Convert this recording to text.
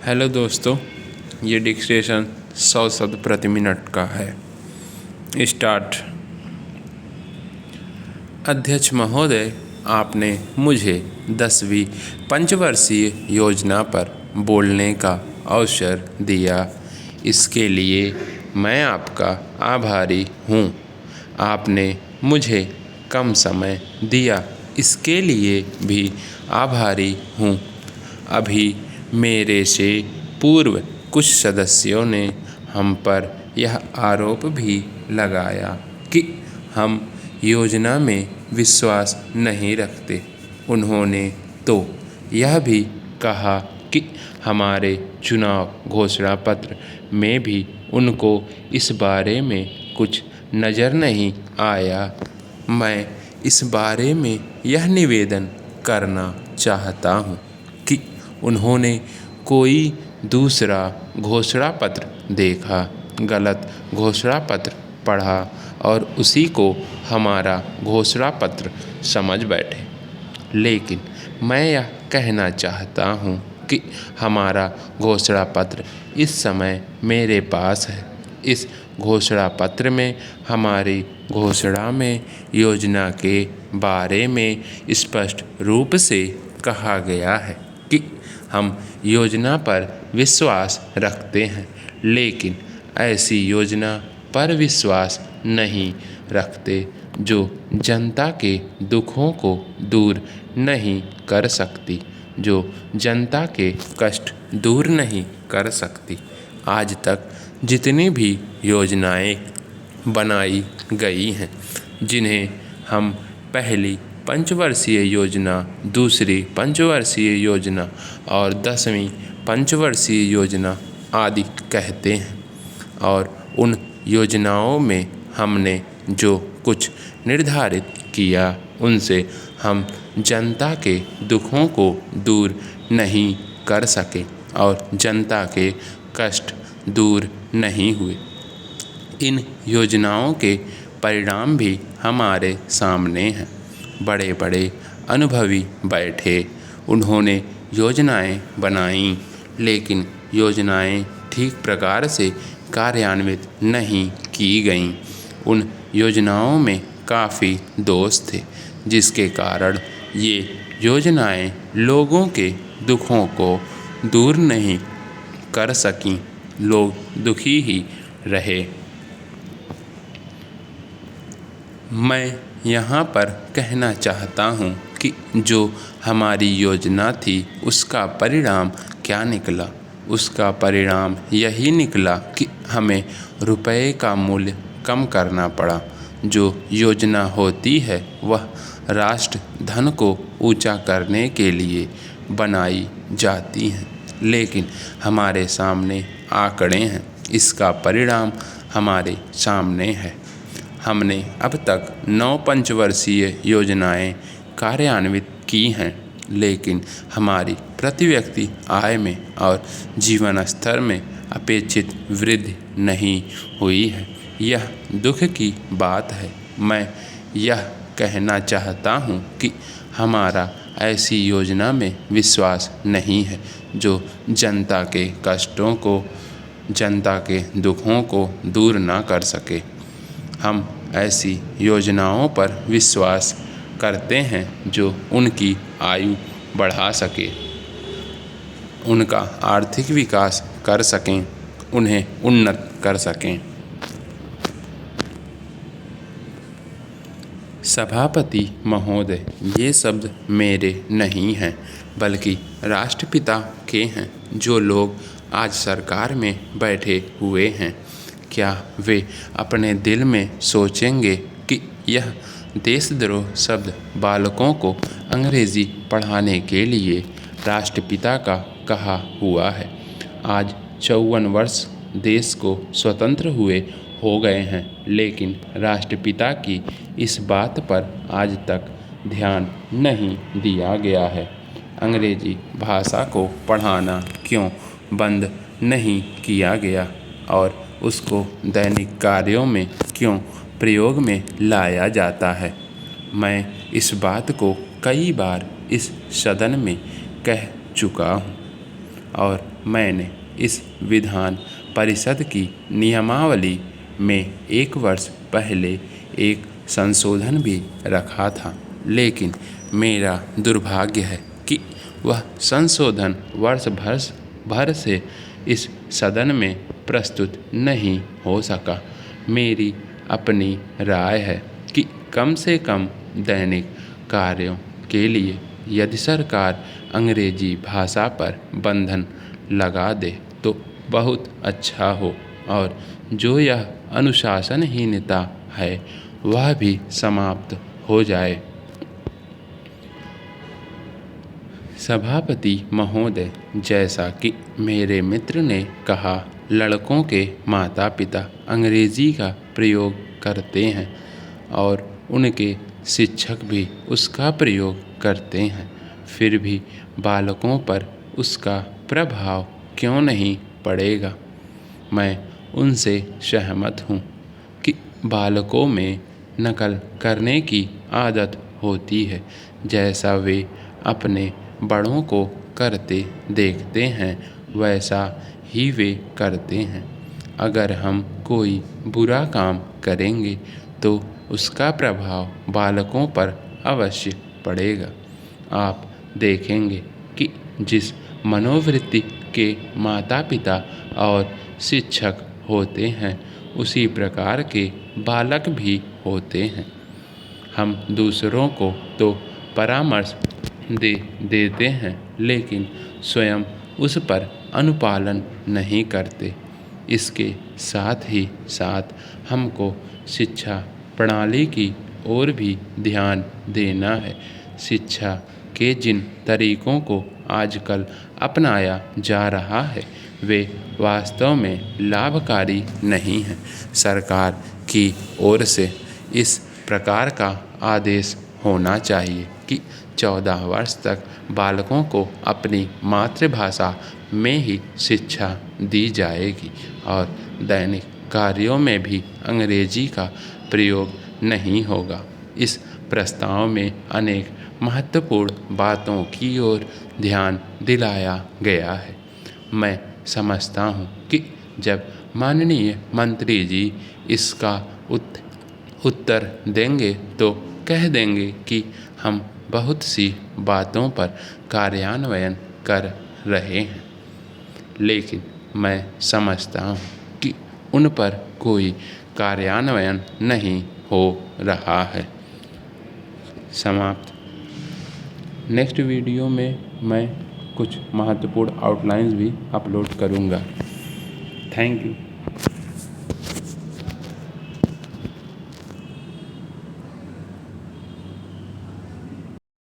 Hello दोस्तों, ये dictation 100 शब्द प्रति मिनट का है। स्टार्ट। अध्यक्ष महोदय, आपने मुझे 10वीं पंचवर्षीय योजना पर बोलने का अवसर दिया, इसके लिए मैं आपका आभारी हूँ। आपने मुझे कम समय दिया, इसके लिए भी आभारी हूँ। अभी मेरे से पूर्व कुछ सदस्यों ने हम पर यह आरोप भी लगाया कि हम योजना में विश्वास नहीं रखते। उन्होंने तो यह भी कहा कि हमारे चुनाव घोषणा पत्र में भी उनको इस बारे में कुछ नज़र नहीं आया। मैं इस बारे में यह निवेदन करना चाहता हूँ कि उन्होंने कोई दूसरा घोषणा पत्र देखा, गलत घोषणा पत्र पढ़ा और उसी को हमारा घोषणा पत्र समझ बैठे। लेकिन मैं यह कहना चाहता हूँ कि हमारा घोषणा पत्र इस समय मेरे पास है। इस घोषणा पत्र में हमारी घोषणा में योजना के बारे में स्पष्ट रूप से कहा गया है कि हम योजना पर विश्वास रखते हैं, लेकिन ऐसी योजना पर विश्वास नहीं रखते जो जनता के दुखों को दूर नहीं कर सकती, जो जनता के कष्ट दूर नहीं कर सकती। आज तक जितनी भी योजनाएं बनाई गई हैं, जिन्हें हम पहली पंचवर्षीय योजना, दूसरी पंचवर्षीय योजना और 10वीं पंचवर्षीय योजना आदि कहते हैं, और उन योजनाओं में हमने जो कुछ निर्धारित किया, उनसे हम जनता के दुखों को दूर नहीं कर सके और जनता के कष्ट दूर नहीं हुए। इन योजनाओं के परिणाम भी हमारे सामने हैं। बड़े बड़े अनुभवी बैठे, उन्होंने योजनाएं बनाईं, लेकिन योजनाएं ठीक प्रकार से कार्यान्वित नहीं की गईं। उन योजनाओं में काफ़ी दोष थे, जिसके कारण ये योजनाएं लोगों के दुखों को दूर नहीं कर सकीं। लोग दुखी ही रहे। मैं यहाँ पर कहना चाहता हूँ कि जो हमारी योजना थी, उसका परिणाम क्या निकला। उसका परिणाम यही निकला कि हमें रुपए का मूल्य कम करना पड़ा। जो योजना होती है वह राष्ट्र धन को ऊंचा करने के लिए बनाई जाती हैं, लेकिन हमारे सामने आंकड़े हैं। इसका परिणाम हमारे सामने है। हमने अब तक 9 पंचवर्षीय योजनाएं कार्यान्वित की हैं, लेकिन हमारी प्रति व्यक्ति आय में और जीवन स्तर में अपेक्षित वृद्धि नहीं हुई है। यह दुख की बात है। मैं यह कहना चाहता हूँ कि हमारा ऐसी योजना में विश्वास नहीं है जो जनता के कष्टों को, जनता के दुखों को दूर ना कर सके। हम ऐसी योजनाओं पर विश्वास करते हैं जो उनकी आयु बढ़ा सके, उनका आर्थिक विकास कर सकें, उन्हें उन्नत कर सकें। सभापति महोदय, ये शब्द मेरे नहीं हैं, बल्कि राष्ट्रपिता के हैं, जो लोग आज सरकार में बैठे हुए हैं। क्या वे अपने दिल में सोचेंगे कि यह देशद्रोह शब्द बालकों को अंग्रेजी पढ़ाने के लिए राष्ट्रपिता का कहा हुआ है। आज 54 वर्ष देश को स्वतंत्र हुए हो गए हैं, लेकिन राष्ट्रपिता की इस बात पर आज तक ध्यान नहीं दिया गया है। अंग्रेजी भाषा को पढ़ाना क्यों बंद नहीं किया गया और उसको दैनिक कार्यों में क्यों प्रयोग में लाया जाता है। मैं इस बात को कई बार इस सदन में कह चुका हूँ और मैंने इस विधान परिषद की नियमावली में 1 वर्ष पहले एक संशोधन भी रखा था, लेकिन मेरा दुर्भाग्य है कि वह संशोधन वर्ष भर से इस सदन में प्रस्तुत नहीं हो सका। मेरी अपनी राय है कि कम से कम दैनिक कार्यों के लिए यदि सरकार अंग्रेजी भाषा पर बंधन लगा दे तो बहुत अच्छा हो, और जो यह अनुशासनहीनता है वह भी समाप्त हो जाए। सभापति महोदय, जैसा कि मेरे मित्र ने कहा, लड़कों के माता पिता अंग्रेजी का प्रयोग करते हैं और उनके शिक्षक भी उसका प्रयोग करते हैं, फिर भी बालकों पर उसका प्रभाव क्यों नहीं पड़ेगा? मैं उनसे सहमत हूँ कि बालकों में नकल करने की आदत होती है, जैसा वे अपने बड़ों को करते देखते हैं वैसा ही वे करते हैं। अगर हम कोई बुरा काम करेंगे तो उसका प्रभाव बालकों पर अवश्य पड़ेगा। आप देखेंगे कि जिस मनोवृत्ति के माता पिता और शिक्षक होते हैं उसी प्रकार के बालक भी होते हैं। हम दूसरों को तो परामर्श दे देते हैं, लेकिन स्वयं उस पर अनुपालन नहीं करते। इसके साथ ही साथ हमको शिक्षा प्रणाली की ओर भी ध्यान देना है। शिक्षा के जिन तरीकों को आजकल अपनाया जा रहा है वे वास्तव में लाभकारी नहीं हैं। सरकार की ओर से इस प्रकार का आदेश होना चाहिए कि 14 वर्ष तक बालकों को अपनी मातृभाषा में ही शिक्षा दी जाएगी और दैनिक कार्यों में भी अंग्रेजी का प्रयोग नहीं होगा। इस प्रस्ताव में अनेक महत्वपूर्ण बातों की ओर ध्यान दिलाया गया है। मैं समझता हूँ कि जब माननीय मंत्री जी इसका उत्तर देंगे तो कह देंगे कि हम बहुत सी बातों पर कार्यान्वयन कर रहे हैं, लेकिन मैं समझता हूँ कि उन पर कोई कार्यान्वयन नहीं हो रहा है। समाप्त। नेक्स्ट वीडियो में मैं कुछ महत्वपूर्ण आउटलाइंस भी अपलोड करूँगा। Thank you.